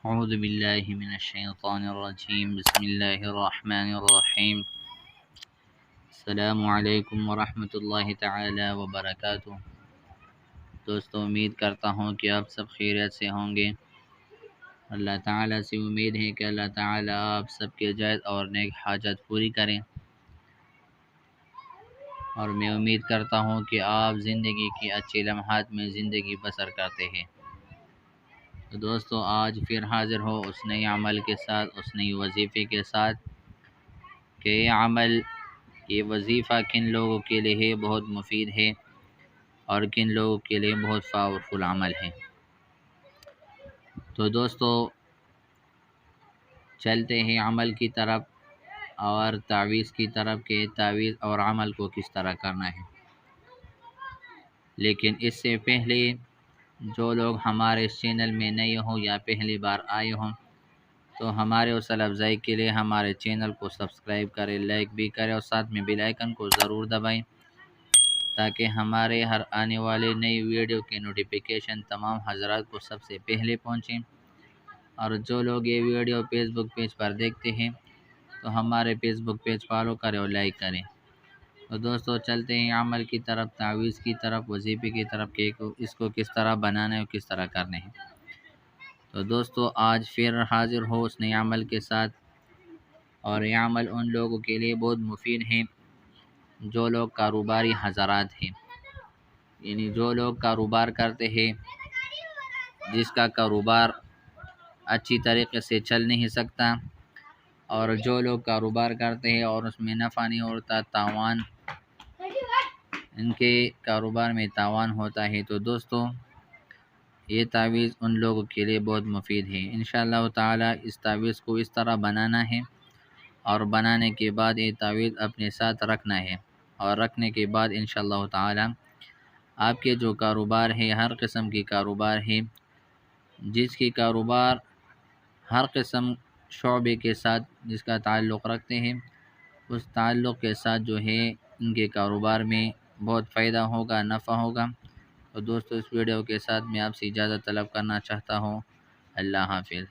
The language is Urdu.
اعوذ باللہ من الشیطان الرجیم بسم اللہ الرحمن الرحیم السلام علیکم ورحمۃ اللہ تعالی وبرکاتہ۔ دوستو، امید کرتا ہوں کہ آپ سب خیریت سے ہوں گے۔ اللہ تعالیٰ سے امید ہے کہ اللہ تعالیٰ آپ سب کے جائز اور نیک حاجت پوری کریں، اور میں امید کرتا ہوں کہ آپ زندگی کی اچھے لمحات میں زندگی بسر کرتے ہیں۔ تو دوستو، آج پھر حاضر ہو اس نئے عمل کے ساتھ، اس نئی وظیفے کے ساتھ کہ یہ عمل، یہ وظیفہ کن لوگوں کے لیے ہے بہت مفید ہے اور کن لوگوں کے لیے بہت پاورفل عمل ہے۔ تو دوستو، چلتے ہیں عمل کی طرف اور تعویذ کی طرف کہ تعویذ اور عمل کو کس طرح کرنا ہے۔ لیکن اس سے پہلے جو لوگ ہمارے اس چینل میں نئے ہوں یا پہلی بار آئے ہوں تو ہمارے حوصلہ افزائی کے لیے ہمارے چینل کو سبسکرائب کریں، لائک بھی کریں اور ساتھ میں بیل آئیکن کو ضرور دبائیں تاکہ ہمارے ہر آنے والے نئی ویڈیو کے نوٹیفیکیشن تمام حضرات کو سب سے پہلے پہنچیں۔ اور جو لوگ یہ ویڈیو فیس بک پیج پر دیکھتے ہیں تو ہمارے فیس بک پیج فالو کریں اور لائک کریں۔ تو دوستو، چلتے ہیں عمل کی طرف، تعویذ کی طرف، وظیفے کی طرف کہ اس کو کس طرح بنانا ہے اور کس طرح کرنے ہیں۔ تو دوستو، آج پھر حاضر ہو اس نئے عمل کے ساتھ، اور یہ عمل ان لوگوں کے لیے بہت مفید ہے جو لوگ کاروباری حضرات ہیں، یعنی جو لوگ کاروبار کرتے ہیں، جس کا کاروبار اچھی طریقے سے چل نہیں سکتا، اور جو لوگ کاروبار کرتے ہیں اور اس میں نفع نہیں ہوتا، تاوان، ان کے کاروبار میں تاوان ہوتا ہے، تو دوستو یہ تعویذ ان لوگوں کے لیے بہت مفید ہے۔ انشاءاللہ تعالی اس تعویذ کو اس طرح بنانا ہے، اور بنانے کے بعد یہ تعویذ اپنے ساتھ رکھنا ہے، اور رکھنے کے بعد انشاءاللہ تعالی آپ کے جو کاروبار ہے، ہر قسم کی کاروبار ہے، جس کی کاروبار ہر قسم شعبے کے ساتھ جس کا تعلق رکھتے ہیں، اس تعلق کے ساتھ جو ہے ان کے کاروبار میں بہت فائدہ ہوگا، نفع ہوگا۔ تو دوستو، اس ویڈیو کے ساتھ میں آپ سے اجازت طلب کرنا چاہتا ہوں۔ اللہ حافظ۔